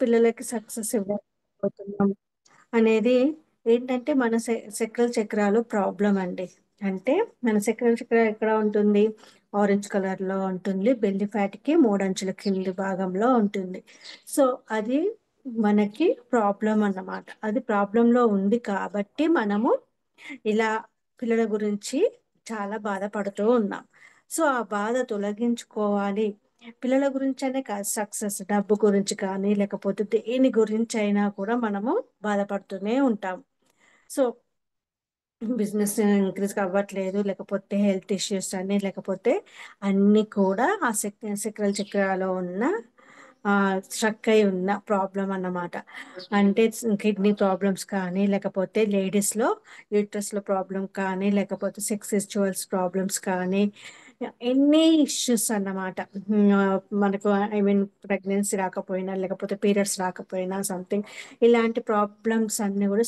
పిల్లలకి సక్సెస్ ఇవ్వకపోతున్నాం అనేది ఏంటంటే మన చక్రాల చక్రాలు ప్రాబ్లం అండి. అంటే మన చక్రాల చక్రం ఎక్కడ ఉంటుంది? ఆరెంజ్ కలర్ లో ఉంటుంది. బెల్లి ఫ్యాట్ కి మూడంచుల కింది భాగంలో ఉంటుంది. సో అది మనకి ప్రాబ్లం అన్నమాట. అది ప్రాబ్లం లో ఉంది కాబట్టి మనము ఇలా పిల్లల గురించి చాలా బాధపడుతూ ఉన్నాం. సో ఆ బాధ తొలగించుకోవాలి. పిల్లల గురించి అనే కాదు, సక్సెస్ డబ్బు గురించి కానీ లేకపోతే దేని గురించి అయినా కూడా మనము బాధపడుతూనే ఉంటాం. సో బిజినెస్ ఇంక్రీజ్ అవ్వట్లేదు, లేకపోతే హెల్త్ ఇష్యూస్ అని, లేకపోతే అన్ని కూడా ఆ చక్రాల చక్రాలో ఉన్న స్ట్రక్ అయి ఉన్న ప్రాబ్లం అన్నమాట. అంటే కిడ్నీ ప్రాబ్లమ్స్ కానీ, లేకపోతే లేడీస్ లో యూట్రస్ లో ప్రాబ్లం కానీ, లేకపోతే సెక్స్ ప్రాబ్లమ్స్ కానీ, ఎన్ని ఇష్యూస్ అన్నమాట. మనకు ఐ మీన్ ప్రెగ్నెన్సీ రాకపోయినా, లేకపోతే పీరియడ్స్ రాకపోయినా సంథింగ్, ఇలాంటి ప్రాబ్లమ్స్ అన్ని కూడా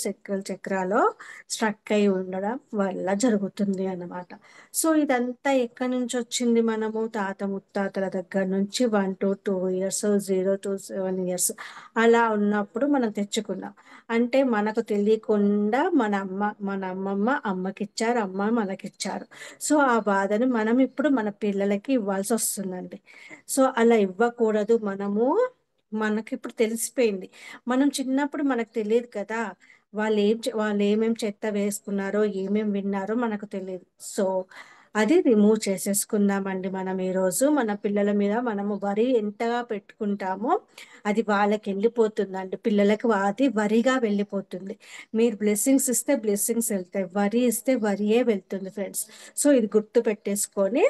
చక్రాలో స్ట్రక్ అయి ఉండడం వల్ల జరుగుతుంది అన్నమాట. సో ఇదంతా ఎక్కడి నుంచి వచ్చింది? మనము తాత ముత్తాతల దగ్గర నుంచి 1 to 2 years, 0 to 7 years అలా ఉన్నప్పుడు మనం తెచ్చుకున్నాం. అంటే మనకు తెలియకుండా మన అమ్మమ్మ అమ్మకిచ్చారు, అమ్మ మనకిచ్చారు. సో ఆ బాధను మనం ఇప్పుడు మన పిల్లలకి ఇవ్వాల్సి వస్తుందండి. సో అలా ఇవ్వకూడదు. మనకి ఇప్పుడు తెలిసిపోయింది. మనం చిన్నప్పుడు మనకు తెలియదు కదా, వాళ్ళు ఏమేం చెత్త వేసుకున్నారో, ఏమేం విన్నారో మనకు తెలియదు. సో అది రిమూవ్ చేసేసుకుందామండి. మనం ఈ రోజు మన పిల్లల మీద మనము వరి ఎంతగా పెట్టుకుంటామో అది వాళ్ళకి వెళ్ళిపోతుందండి. పిల్లలకి అది వరిగా వెళ్ళిపోతుంది. మీరు బ్లెస్సింగ్స్ ఇస్తే బ్లెస్సింగ్స్ వెళ్తాయి, వరి ఇస్తే వరియే వెళ్తుంది ఫ్రెండ్స్. సో ఇది గుర్తు పెట్టేసుకొని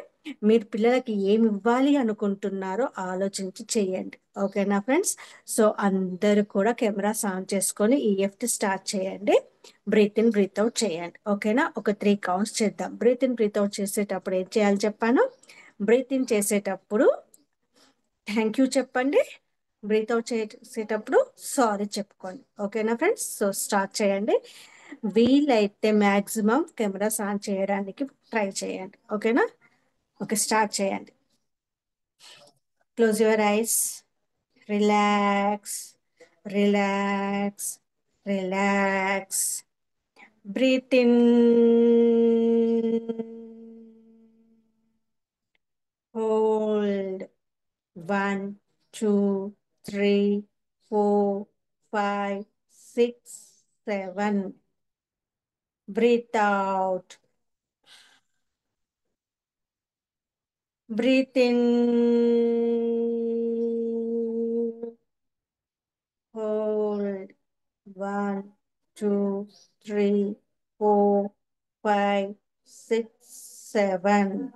మీరు పిల్లలకి ఏమి ఇవ్వాలి అనుకుంటున్నారో ఆలోచించి చేయండి. ఓకేనా ఫ్రెండ్స్? సో అందరూ కూడా కెమెరాస్ ఆన్ చేసుకొని ఈఎఫ్టి స్టార్ట్ చేయండి. బ్రీత్ ఇన్ బ్రీత్ అవుట్ చేయండి. ఓకేనా? ఒక 3 కౌంట్స్ చేద్దాం. బ్రీత్ ఇన్ బ్రీత్ అవుట్ చేసేటప్పుడు ఏం చేయాలి చెప్పాను? బ్రీత్ ఇన్ చేసేటప్పుడు థ్యాంక్ యూ చెప్పండి. బ్రీత్ అవుట్ చేసేటప్పుడు సారీ చెప్పుకోండి. ఓకేనా ఫ్రెండ్స్? సో స్టార్ట్ చేయండి. వీలైతే మ్యాక్సిమం కెమెరాస్ ఆన్ చేయడానికి ట్రై చేయండి. ఓకేనా? ఓకే, స్టార్ట్ చేయండి. Close your eyes. Relax, relax, relax. Breath in, hold. 1 2 3 4 5 6 7. Breathe out. Breathe in. Hold. 1 2 3 4 5 6 7.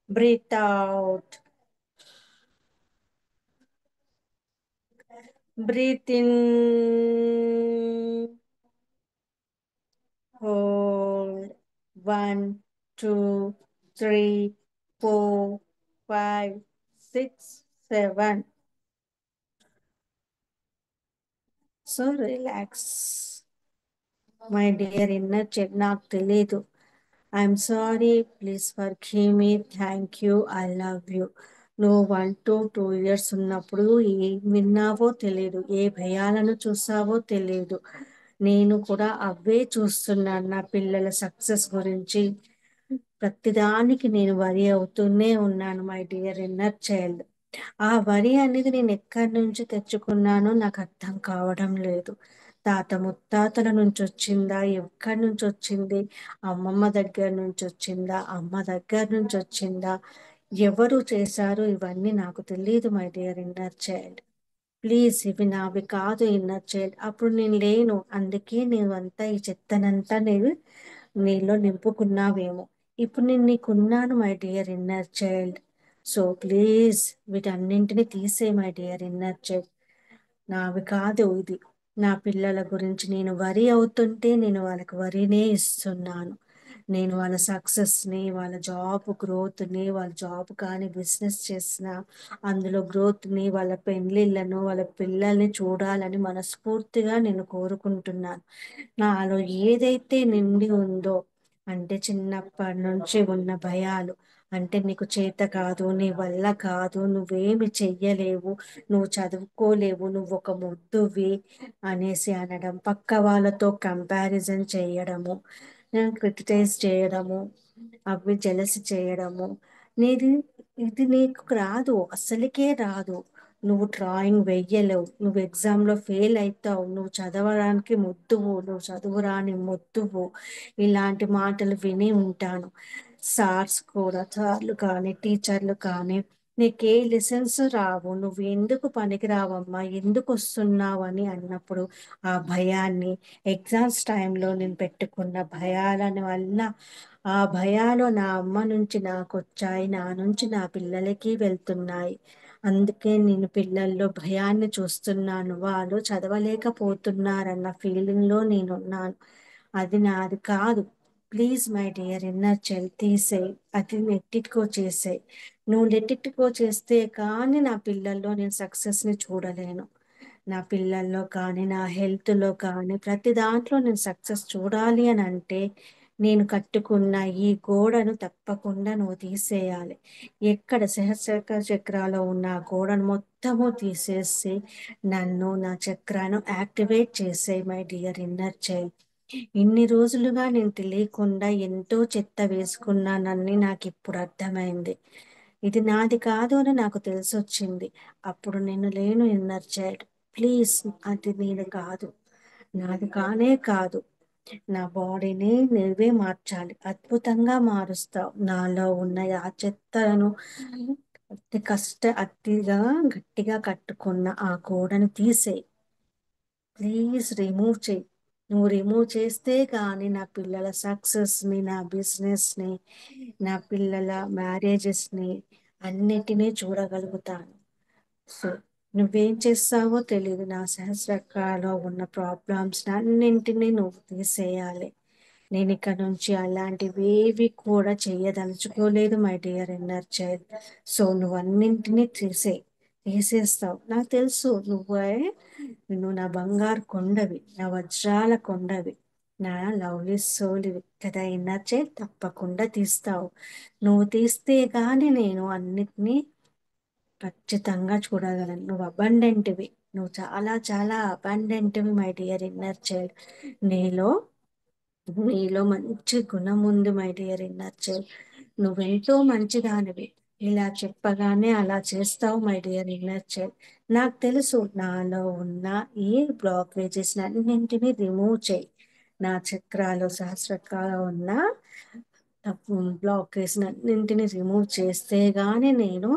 Breathe out. Breathe in. Hold. 1 2 3 4 5 6 7. So relax. My dear inner check, నాకు తెలీదు. I'm sorry, please forgive me, thank you, I love you. నువ్వు 1 to 2 years ఉన్నప్పుడు ఏం విన్నావో తెలియదు, ఏ భయాలను చూసావో తెలియదు. నేను కూడా అవే చూస్తున్నాను. నా పిల్లల సక్సెస్ గురించి ప్రతిదానికి నేను వరి అవుతూనే ఉన్నాను. మై డియర్ ఇన్నర్ చైల్డ్, ఆ వరి అనేది నేను ఎక్కడి నుంచి తెచ్చుకున్నానో నాకు అర్థం కావడం లేదు. తాత ముత్తాతల నుంచి వచ్చిందా? ఎక్కడి నుంచి వచ్చింది? అమ్మమ్మ దగ్గర నుంచి వచ్చిందా? అమ్మ దగ్గర నుంచి వచ్చిందా? ఎవరు చేశారు ఇవన్నీ నాకు తెలియదు. My dear inner child, please ఇవి నావి కాదు. ఇన్నర్ చైల్డ్, అప్పుడు నేను లేను, అందుకే నీవంతా ఈ చెత్తనంతా నీలో నింపుకున్నావేమో. ఇప్పుడు నేను నీకున్నాను my dear inner child. So please వీటన్నింటినీ తీసే మై డియర్ ఇన్నర్ చైల్డ్. నావి కాదు ఇది. నా పిల్లల గురించి నేను వరి అవుతుంటే నేను వాళ్ళకి వరినే ఇస్తున్నాను. నేను వాళ్ళ సక్సెస్ని, వాళ్ళ జాబ్ గ్రోత్ని, వాళ్ళ జాబ్ కానీ బిజినెస్ చేసిన అందులో గ్రోత్ని, వాళ్ళ పెళ్ళిళ్ళను, వాళ్ళ పిల్లల్ని చూడాలని మనస్ఫూర్తిగా నేను కోరుకుంటున్నాను. నాలో ఏదైతే నిండి ఉందో, అంటే చిన్నప్పటి నుంచి ఉన్న భయాలు, అంటే నీకు చేత కాదు, నీ వల్ల కాదు, నువ్వేమి చెయ్యలేవు, నువ్వు చదువుకోలేవు, నువ్వు ఒక మొద్దువి అనేసి అనడం, పక్క వాళ్ళతో కంపారిజన్ చేయడము, క్రిటిసైజ్ చేయడము, అవి జలసి చేయడము. నీది ఇది నీకు రాదు, అస్సలకే రాదు. నువ్వు డ్రాయింగ్ వెయ్యలేవు, నువ్వు ఎగ్జామ్లో ఫెయిల్ అవుతావు, నువ్వు చదవడానికి మొద్దువు, నువ్వు చదువురాని మొద్దువు, ఇలాంటి మాటలు విని ఉంటాను. సార్స్ కూడా, సార్లు కానీ టీచర్లు కానీ, నీకే లెసన్స్ రావు, నువ్వు ఎందుకు పనికి రావమ్మా, ఎందుకు వస్తున్నావు అని అన్నప్పుడు ఆ భయాన్ని, ఎగ్జామ్స్ టైంలో నేను పెట్టుకున్న భయాలని వల్ల, ఆ భయాలు నా అమ్మ నుంచి నాకు వచ్చాయి, నా నుంచి నా పిల్లలకి వెళ్తున్నాయి. అందుకే నేను పిల్లల్లో భయాన్ని చూస్తున్నాను, వాళ్ళు చదవలేకపోతున్నారన్న ఫీలింగ్లో నేనున్నాను. అది నాది కాదు. Please my dear inner child, తీసేయి, అది నెట్టికో చేసేయి. నువ్వు నెట్టికో చేస్తే కానీ నా పిల్లల్లో నేను సక్సెస్ని చూడలేను. నా పిల్లల్లో కానీ, నా హెల్త్లో కానీ, ప్రతి దాంట్లో నేను సక్సెస్ చూడాలి అని అంటే, నేను కట్టుకున్న ఈ గోడను తప్పకుండా నువ్వు తీసేయాలి. ఎక్కడ సహస్ర చక్రాలో ఉన్న ఆ గోడను మొత్తము తీసేసి నన్ను, నా చక్రాను యాక్టివేట్ చేసేయి మై డియర్ ఇన్నర్ చైల్డ్. ఇన్ని రోజులుగా నేను తెలియకుండా ఎంతో చెత్త వేసుకున్నానని నాకు ఇప్పుడు అర్థమైంది. ఇది నాది కాదు అని నాకు తెలిసొచ్చింది. అప్పుడు నేను లేను ఇన్నర్ చైల్డ్. ప్లీజ్, అది నీది కాదు, నాది కానే కాదు. నా బాడీని నువ్వే మార్చాలి, అద్భుతంగా మారుస్తావు. నాలో ఉన్న ఆ చెత్తను, అతిగా గట్టిగా కట్టుకున్న ఆ గోడను తీసేయి. ప్లీజ్ రిమూవ్ చేయి. నువ్వు రిమూవ్ చేస్తే కానీ నా పిల్లల సక్సెస్ని, నా బిజినెస్ని, నా పిల్లల మ్యారేజెస్ని అన్నిటినీ చూడగలుగుతాను. సో నువ్వేం చేస్తావో తెలియదు, నా సహస్రకాలో ఉన్న ప్రాబ్లమ్స్ అన్నింటినీ నువ్వు తీసేయాలి. నేను ఇక్కడ నుంచి అలాంటివేవి కూడా చెయ్యదలుచుకోలేదు my dear inner child. So నువ్వు అన్నింటినీ తీసేస్తావు, నాకు తెలుసు. నువ్వు నా బంగారు కొండవి, నా వజ్రాల కొండవి, నా లవ్లీ సోలివి కదా ఇన్నర్ చైల్డ్. తప్పకుండా తీస్తావు. నువ్వు తీస్తే గాని నేను అన్నిటినీ ఖచ్చితంగా చూడగలను. నువ్వు అబండెంట్వి, నువ్వు చాలా చాలా అబండెంట్వి మై డియర్ ఇన్నర్ చైల్డ్. నీలో నీలో మంచి గుణం ఉంది మై డియర్ ఇన్నర్ చైల్డ్. నువ్వెంతో మంచిదానివి. ఇలా చెప్పగానే అలా చేస్తావు మై డియర్ ఇన్నర్ చైల్డ్. నాకు తెలుసు నాలో ఉన్న ఈ బ్లాకేజెస్ అన్నింటినీ రిమూవ్ చేయి. నా చక్రాలు, సహస్రకాలు ఉన్న బ్లాకేజ్ అన్నింటినీ రిమూవ్ చేస్తే గానీ నేను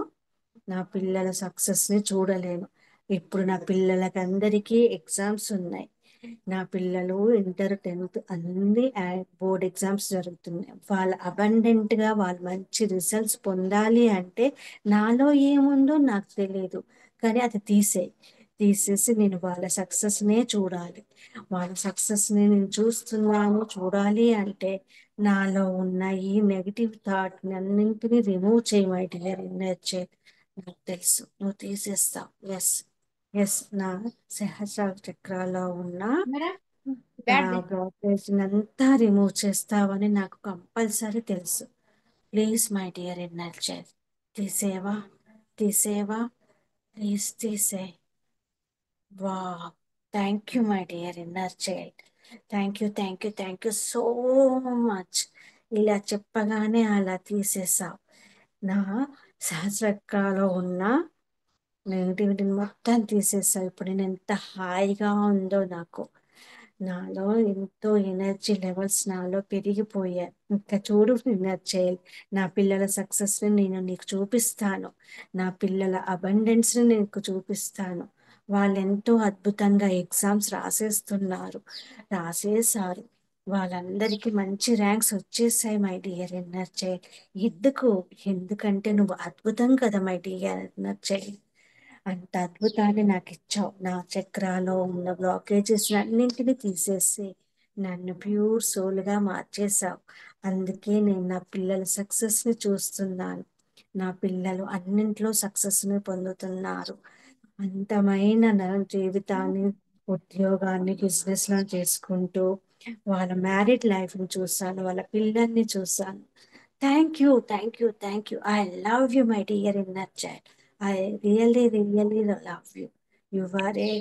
నా పిల్లల సక్సెస్ని చూడలేను. ఇప్పుడు నా పిల్లలకి అందరికీ ఎగ్జామ్స్ ఉన్నాయి. నా పిల్లలు ఇంటర్ 10th అన్ని బోర్డ్ ఎగ్జామ్స్ జరుగుతున్నాయి. వాళ్ళు అబండెంట్గా వాళ్ళు మంచి రిజల్ట్స్ పొందాలి అంటే నాలో ఏముందో నాకు తెలియదు, కానీ అది తీసేసి నేను వాళ్ళ సక్సెస్నే చూడాలి. వాళ్ళ సక్సెస్ని నేను చూస్తున్నాను, చూడాలి అంటే నాలో ఉన్న ఈ నెగిటివ్ థాట్ అన్నింటినీ రిమూవ్ చేయమై డియర్ ఇన్నర్ చైల్డ్. నాకు తెలుసు నువ్వు తీసేస్తావు. ఎస్, ఎస్, నా సహస్ర చక్రాల్లో ఉన్న మేడం ఆ బ్యాడ్ దే. బ్లాకేజ్ అంతా రిమూవ్ చేస్తావని నాకు కంపల్సరీ తెలుసు. Please my dear inner child, తీసేవా, తీసేవా, ప్లీజ్ తీసే. వా, thank you my dear inner child. Thank you, thank you, thank you so much. ఇలా చెప్పగానే అలా తీసేసావు. నా సహస్రకాలో ఉన్న నెగిటివిటీని మొత్తం తీసేసావు. ఇప్పుడు నేను ఎంత హాయిగా ఉందో నాకు. నాలో ఎంతో ఎనర్జీ లెవెల్స్ నాలో పెరిగిపోయాయి. ఇంకా చూడు ఇన్నర్ చైల్డ్, నా పిల్లల సక్సెస్ని నేను నీకు చూపిస్తాను. నా పిల్లల అబండెన్స్ని నీకు చూపిస్తాను. వాళ్ళు ఎంతో అద్భుతంగా ఎగ్జామ్స్ రాసేసారు. వాళ్ళందరికీ మంచి ర్యాంక్స్ వచ్చేసాయి మై డియర్ ఇన్నర్ చైల్డ్. ఎందుకు? ఎందుకంటే నువ్వు అద్భుతం కదా మై డియర్ ఇన్నర్ చైల్డ్. అంత అద్భుతాన్ని నాకు ఇచ్చావు. నా చక్రాలో ఉన్న బ్లాకేజెస్ అన్నింటినీ తీసేసి నన్ను ప్యూర్ సోల్గా మార్చేశావు. అందుకే నేను నా పిల్లల సక్సెస్ని చూస్తున్నాను. నా పిల్లలు అన్నింట్లో సక్సెస్ని పొందుతున్నారు. అంతమైన నా జీవితాన్ని, ఉద్యోగాన్ని, బిజినెస్లో చేసుకుంటూ వాళ్ళ మ్యారీడ్ లైఫ్ని చూశాను, వాళ్ళ పిల్లల్ని చూశాను. Thank you, thank you, thank you. I love you, my dear inner child. I really, really love you. You are a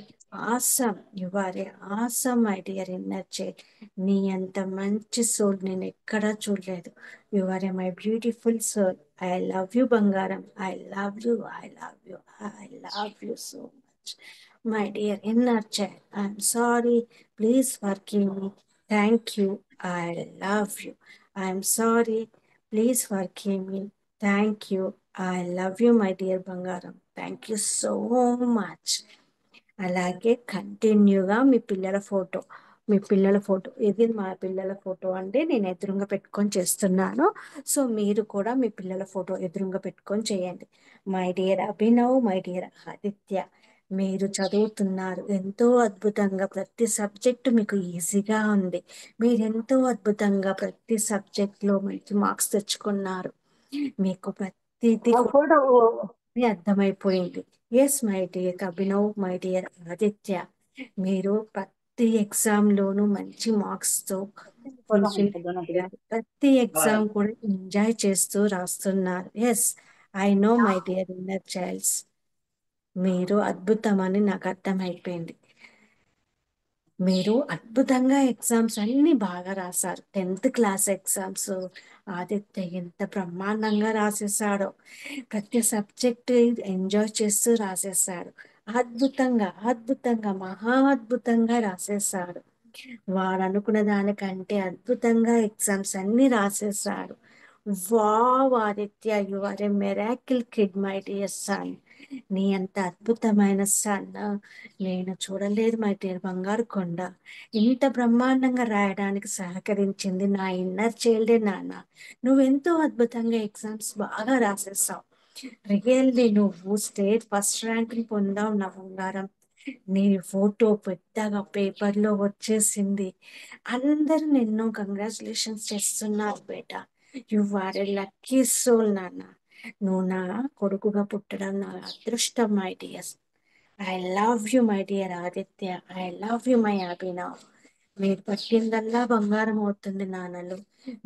awesome. You are a awesome, my dear inner child. నీ అంత మంచి soul నేను ఎక్కడా చూడలేదు. You are a my beautiful soul. I love you బంగారం. I love you, I love you, I love you so much. My dear inner child, I'm sorry. Please forgive me. Thank you. I love you. I'm sorry. Please forgive me. Thank you. I love you, my dear బంగారం. Thank you so much. అలాగే కంటిన్యూగా మీ పిల్లల photo ఇది మా పిల్లల photo అండి. నేను ఎదురుగా పెట్టుకొని చేస్తున్నాను. సో మీరు కూడా మీ పిల్లల ఫోటో ఎదురుగా పెట్టుకొని చేయండి. My dear Abhinav, my dear Aditya, మీరు చదువుతున్నారు ఎంతో అద్భుతంగా. ప్రతి సబ్జెక్టు మీకు ఈజీగా ఉంది. మీరు ఎంతో అద్భుతంగా ప్రతి సబ్జెక్ట్లో మంచి మార్క్స్ తెచ్చుకున్నారు. మీకు ప్రతిదీ ఆ ఫోటో అర్థమైపోయింది. Yes my dear Abhinav, my dear Aditya, మీరు ప్రతి ఎగ్జామ్ లోనూ మంచి మార్క్స్ తో ఫోటో ఫుల్ఫిల్ అయ్యారు. ప్రతి ఎగ్జామ్ కూడా ఎంజాయ్ చేస్తూ రాస్తున్నారు. Yes, I know my dear inner childs. మీరు అద్భుతమని నాకు అర్థమైపోయింది. మీరు అద్భుతంగా ఎగ్జామ్స్ అన్ని బాగా రాశారు. 10th క్లాస్ ఎగ్జామ్స్ ఆదిత్య ఎంత బ్రహ్మాండంగా రాసేసాడో. ప్రతి సబ్జెక్ట్ ఎంజాయ్ చేస్తూ రాసేసాడు. అద్భుతంగా, అద్భుతంగా, మహా అద్భుతంగా రాసేసాడు. వాడు అనుకున్న దానికంటే అద్భుతంగా ఎగ్జామ్స్ అన్ని రాసేసాడు. Wow Aditya, you are a miracle kid, my dear son. నీ అంత అద్భుతమైన సన్ నేను చూడలేదు, మై డియర్ బంగారు కొండ. ఇంత బ్రహ్మాండంగా రాయడానికి సహకరించింది నా ఇన్నర్ చైల్డే నాన్న. నువ్వెంతో అద్భుతంగా ఎగ్జామ్స్ బాగా రాసేసావు. రియల్లీ నువ్వు స్టేట్ ఫస్ట్ ర్యాంక్ పొందావు నా బంగారం. నీ ఫోటో పెద్దగా పేపర్లో వచ్చేసింది. అందరూ నిన్ను కంగ్రాచులేషన్స్ చేస్తున్నారు బేట. You are a lucky soul నాన్న. నువ్వు నా కొడుకుగా పుట్టడం నా అదృష్టం, my dear. I love you, my dear Aditya. I love you, my Abhinav. మీరు పట్టిందల్లా బంగారం అవుతుంది నాన్నలు.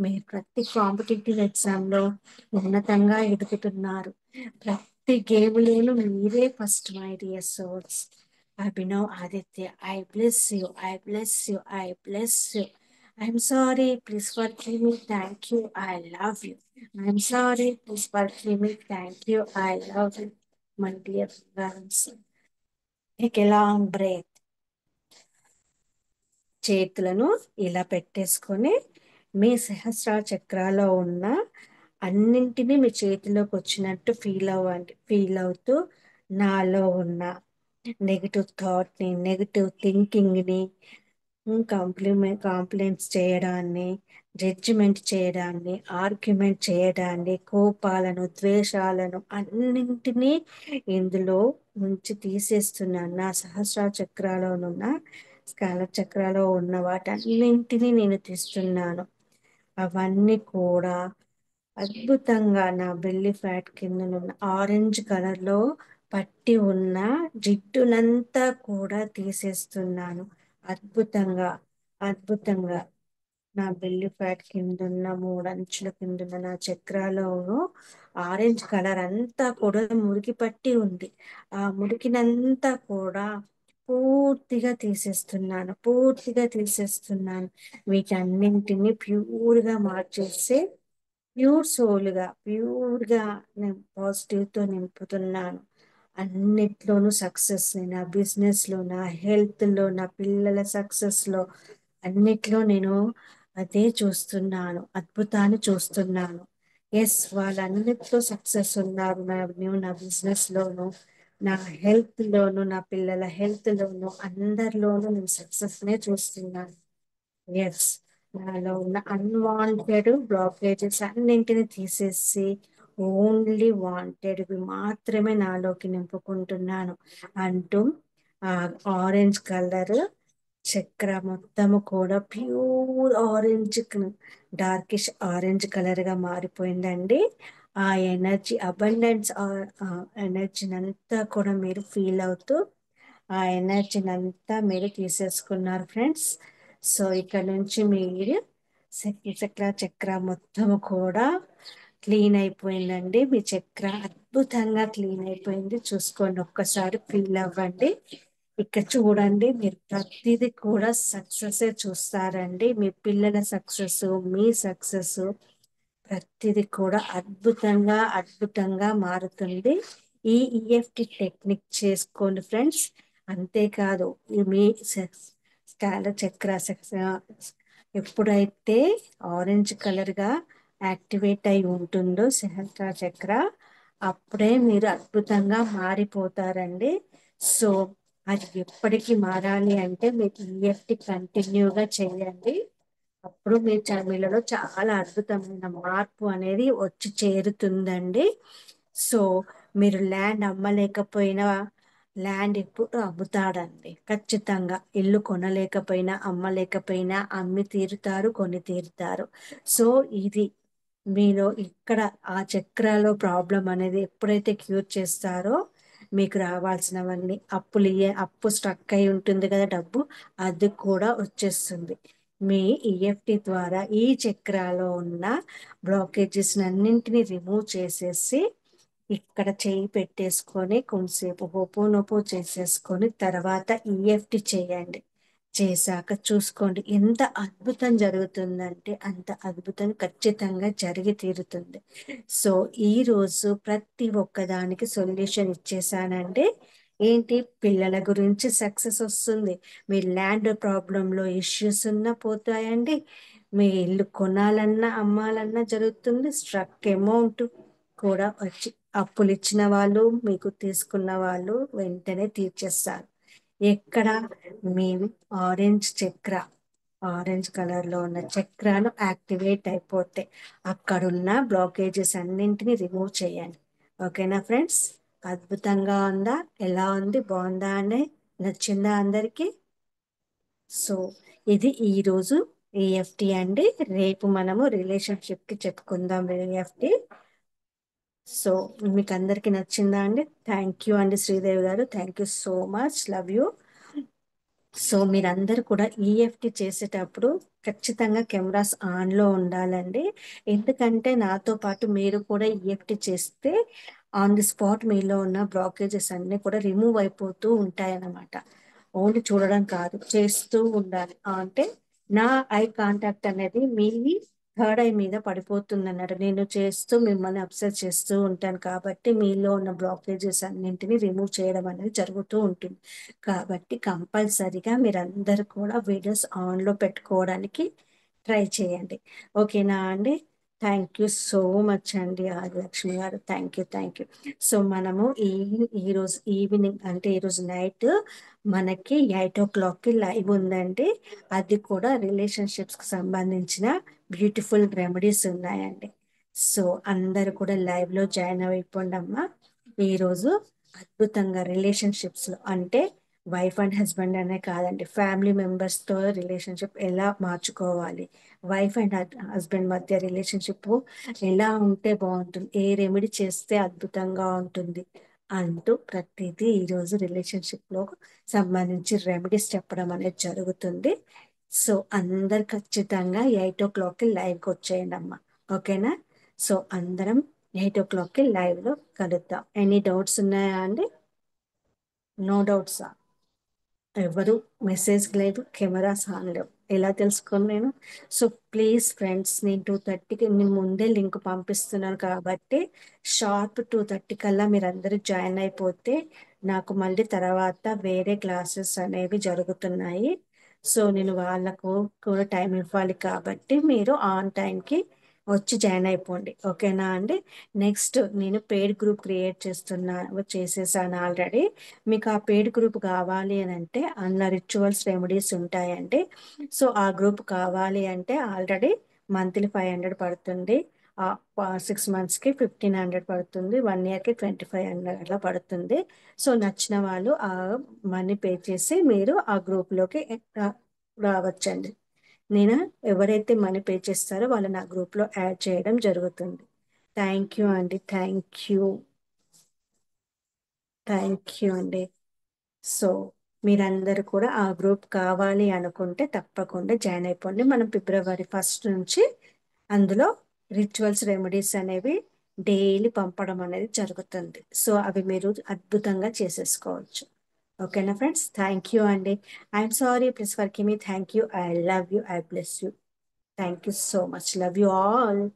మీరు ప్రతి కాంపిటేటివ్ ఎగ్జామ్ లో ఉన్నతంగా ఎదుగుతున్నారు. ప్రతి గేమ్లోనూ మీరే first, my dear souls. Abhinav Aditya, I bless you, I bless you, I bless you. I'm sorry, please forgive me. Thank you, I love you. I'm sorry, please forgive me. Thank you, I love you, my dear friends. Take a long breadth. చేతులను ఇలా పెట్టేసుకొని మీ సహస్ర చక్రాలో ఉన్న అన్నింటినీ మీ చేతిలోకి వచ్చినట్టు feel అవ్వండి. Feel అవుతూ నాలో ఉన్న నెగిటివ్ థాట్ని, నెగిటివ్ థింకింగ్ని, కాంప్లైంట్స్ చేయడాన్ని, జడ్జిమెంట్ చేయడాన్ని, ఆర్గ్యుమెంట్ చేయడాన్ని, కోపాలను, ద్వేషాలను అన్నింటినీ ఇందులో నుంచి తీసేస్తున్నాను. నా సహస్ర చక్రాలోనున్న స్కాల చక్రాలో ఉన్న వాటన్నింటినీ నేను తీస్తున్నాను. అవన్నీ కూడా అద్భుతంగా నా బెల్లి ఫ్యాట్ కింద ఉన్న ఆరెంజ్ కలర్ లో పట్టి ఉన్న జిడ్డునంతా కూడా తీసేస్తున్నాను. అద్భుతంగా, అద్భుతంగా నా బెల్లి ఫ్యాట్ కిందున్న మూడంచుల కిందున్న నా చక్రాలను ఆరెంజ్ కలర్ అంతా కూడా మురికి పట్టి ఉంది. ఆ మురికినంతా కూడా పూర్తిగా తీసేస్తున్నాను, పూర్తిగా తీసేస్తున్నాను. వీటన్నింటినీ ప్యూర్ గా మార్చేసి ప్యూర్ సోల్ గా, ప్యూర్ గా నేను పాజిటివ్ తో నింపుతున్నాను. అన్నిట్లోనూ సక్సెస్, నా బిజినెస్ లో, నా హెల్త్ లో, నా పిల్లల సక్సెస్ లో, అన్నిట్లో నేను అదే చూస్తున్నాను, అద్భుతాన్ని చూస్తున్నాను. ఎస్, వాళ్ళన్నిట్లో సక్సెస్ ఉన్నారు. నా బిజినెస్ లోను, నా హెల్త్ లోను, నా పిల్లల హెల్త్ లోను, అందరిలోనూ నేను సక్సెస్ నే చూస్తున్నాను. ఎస్, నాలో ఉన్న అన్వాంటెడ్ బ్లాకేజెస్ అన్నింటిని తీసేసి ఓన్లీ వాంటెడ్వి మాత్రమే నాలోకి నింపుకుంటున్నాను అంటూ ఆ ఆరెంజ్ కలర్ చక్ర మొత్తము కూడా pure orange, darkish orange colour గా మారిపోయిందండి. ఆ ఎనర్జీ అబండెన్స్ ఎనర్జీని అంతా కూడా మీరు ఫీల్ అవుతూ ఆ ఎనర్జీని అంతా మీరు తీసేసుకున్నారు ఫ్రెండ్స్. సో ఇక్కడ నుంచి మీరు చక్ర చక్ర మొత్తము కూడా క్లీన్ అయిపోయిందండి. మీ చక్ర అద్భుతంగా క్లీన్ అయిపోయింది. చూసుకోండి, ఒక్కసారి ఫీల్ అవ్వండి. ఇక్కడ చూడండి, మీరు ప్రతిదీ కూడా సక్సెస్ చూస్తారండి. మీ పిల్లల సక్సెస్, మీ సక్సెస్, ప్రతిదీ కూడా అద్భుతంగా అద్భుతంగా మారుతుంది. ఈ ఈఎఫ్టి టెక్నిక్ చేసుకోండి ఫ్రెండ్స్. అంతేకాదు, ఈ మీ స్కాల చక్ర ఎప్పుడైతే ఆరెంజ్ కలర్ గా యాక్టివేట్ అయి ఉంటుందో సహస్ర చక్ర, అప్పుడే మీరు అద్భుతంగా మారిపోతారండి. సో అది ఎప్పటికీ మారాలి అంటే మీరు ఈఎఫ్టి కంటిన్యూగా చేయండి. అప్పుడు మీ మీలో చాలా అద్భుతమైన మార్పు అనేది వచ్చి చేరుతుందండి. సో మీరు ల్యాండ్ అమ్మలేకపోయినా ల్యాండ్ ఇప్పుడు అమ్ముతాడండి ఖచ్చితంగా. ఇల్లు కొనలేకపోయినా అమ్మలేకపోయినా అమ్మి తీరుతారు, కొని తీరుతారు. సో ఇది మీలో ఇక్కడ ఆ చక్రాలో ప్రాబ్లం అనేది ఎప్పుడైతే క్యూర్ చేస్తారో మీకు రావాల్సినవన్నీ అప్పు స్ట్రక్ అయి ఉంటుంది కదా డబ్బు, అది కూడా వచ్చేస్తుంది. మీ ఈఎఫ్టి ద్వారా ఈ చక్రాలో ఉన్న బ్లాకేజెస్ అన్నింటినీ రిమూవ్ చేసేసి ఇక్కడ చేయి పెట్టేసుకొని కొంతసేపు హోపోనోపో చేసేసుకొని తర్వాత ఈఎఫ్టి చేయండి. చేశాక చూసుకోండి ఎంత అద్భుతం జరుగుతుందంటే అంత అద్భుతం ఖచ్చితంగా జరిగి తీరుతుంది. సో ఈ రోజు ప్రతి ఒక్కదానికి సొల్యూషన్ ఇచ్చేసానండి. ఏంటి, పిల్లల గురించి సక్సెస్ వస్తుంది. మీ ల్యాండ్ ప్రాబ్లంలో ఇష్యూస్ ఉన్నా పోతాయండి. మీ ఇల్లు కొనాలన్నా అమ్మాలన్నా జరుగుతుంది. స్ట్రక్ అమౌంట్ కూడా వచ్చి అప్పులు ఇచ్చిన వాళ్ళు మీకు తీసుకున్న వాళ్ళు వెంటనే తీర్చేస్తారు. ఎక్కడ, మీ ఆరెంజ్ చక్ర, ఆరెంజ్ కలర్ లో ఉన్న చక్రాలు యాక్టివేట్ అయిపోతే అక్కడున్న బ్లాకేజెస్ అన్నింటినీ రిమూవ్ చేయండి. ఓకేనా ఫ్రెండ్స్? అద్భుతంగా ఉందా? ఎలా ఉంది? బాగుందా? అని నచ్చిందా అందరికీ? సో ఇది ఈ రోజు ఈఎఫ్టి అండి. రేపు మనము రిలేషన్షిప్ కి చెప్పుకుందాం ఈఎఫ్టి. సో మీకు అందరికి నచ్చిందా అండి? థ్యాంక్ యూ అండి శ్రీదేవి గారు, thank you so much, love you. So మీరందరూ కూడా ఈఎఫ్టి చేసేటప్పుడు ఖచ్చితంగా కెమెరాస్ ఆన్ లో ఉండాలండి. ఎందుకంటే నాతో పాటు మీరు కూడా ఈఎఫ్టి చేస్తే ఆన్ ది స్పాట్ మీలో ఉన్న బ్లాకేజెస్ అన్ని కూడా రిమూవ్ అయిపోతూ ఉంటాయన్నమాట. ఓన్లీ చూడడం కాదు, చేస్తూ ఉండాలి. అంటే నా ఐ కాంటాక్ట్ అనేది మీ థర్డ్ ఐ మీద పడిపోతుంది అన్నట్టు. నేను చేస్తూ మిమ్మల్ని అబ్జర్వ్ చేస్తూ ఉంటాను కాబట్టి మీలో ఉన్న బ్లాకేజెస్ అన్నింటినీ రిమూవ్ చేయడం అనేది జరుగుతూ ఉంటుంది. కాబట్టి కంపల్సరిగా మీరందరూ కూడా వీడియోస్ ఆన్ లో పెట్టుకోవడానికి ట్రై చేయండి. ఓకేనా అండి? థ్యాంక్ యూ సో మచ్ అండి ఆదిలక్ష్మి గారు, thank you, thank you. So మనము ఈ రోజు ఈవినింగ్ అంటే ఈ రోజు నైట్ మనకి 8 o'clock కి లైవ్ ఉందండి. అది కూడా రిలేషన్షిప్స్ కి సంబంధించిన బ్యూటిఫుల్ రెమెడీస్ ఉన్నాయండి. సో అందరు కూడా లైవ్ లో జాయిన్ అయిపోండి అమ్మా. ఈ రోజు అద్భుతంగా రిలేషన్షిప్స్ లో అంటే వైఫ్ అండ్ హస్బెండ్ అనే కాదండి, ఫ్యామిలీ మెంబర్స్ తో రిలేషన్షిప్ ఎలా మార్చుకోవాలి, వైఫ్ అండ్ హస్బెండ్ మధ్య రిలేషన్షిప్ ఎలా ఉంటే బాగుంటుంది, ఏ రెమెడీ చేస్తే అద్భుతంగా ఉంటుంది అంటూ ప్రతిదీ ఈ రోజు రిలేషన్షిప్ లో సంబంధించి రెమెడీస్ చెప్పడం అనేది జరుగుతుంది. సో అందరు ఖచ్చితంగా 8 o'clock కి లైవ్ కి వచ్చేయండి అమ్మా. ఓకేనా? సో అందరం 8 o'clock కి లైవ్ లో కలుద్దాం. ఎనీ డౌట్స్ ఉన్నాయా అండి? No doubts? ఎవరు మెసేజ్ లేదు, కెమెరాస్ ఆన్ లేవు, ఎలా తెలుసుకోను నేను? సో ప్లీజ్ ఫ్రెండ్స్, నేను 2:30కి నేను ముందే లింక్ పంపిస్తున్నాను కాబట్టి షార్ప్ 2:30 కల్లా మీరు అందరూ జాయిన్ అయిపోతే నాకు మళ్ళీ తర్వాత వేరే క్లాసెస్ అనేవి జరుగుతున్నాయి. సో నేను వాళ్ళకు కూడా టైం ఇవ్వాలి కాబట్టి మీరు ఆన్ టైంకి వచ్చి జాయిన్ అయిపోండి. ఓకేనా అండి? నెక్స్ట్ నేను పెయిడ్ గ్రూప్ క్రియేట్ చేసేసాను ఆల్రెడీ. మీకు ఆ పెయిడ్ గ్రూప్ కావాలి అని అంటే అందులో రిచువల్స్ రెమెడీస్ ఉంటాయండి. సో ఆ గ్రూప్ కావాలి అంటే ఆల్రెడీ మంత్లీ 500 పడుతుంది. 6 months కి 1500 పడుతుంది. 1 year కి 2500 అలా పడుతుంది. సో నచ్చిన వాళ్ళు ఆ మనీ పే చేసి మీరు ఆ గ్రూప్ లోకి రావచ్చండి. నేను ఎవరైతే మనీ పే చేస్తారో వాళ్ళు నా గ్రూప్ లో యాడ్ చేయడం జరుగుతుంది. థ్యాంక్ యూ అండి, థ్యాంక్ యూ, థ్యాంక్ యూ అండి. సో మీరందరూ కూడా ఆ గ్రూప్ కావాలి అనుకుంటే తప్పకుండా జాయిన్ అయిపోండి. మనం February 1 నుంచి అందులో రిచువల్స్ రెమెడీస్ అనేవి డైలీ పంపడం అనేది జరుగుతుంది. సో అవి మీరు అద్భుతంగా చేసేసుకోవచ్చు. ఓకేనా ఫ్రెండ్స్? థ్యాంక్ యూ అండి. I'm sorry please for give me. Thank you. I love you. I bless you. Thank you so much. Love you all.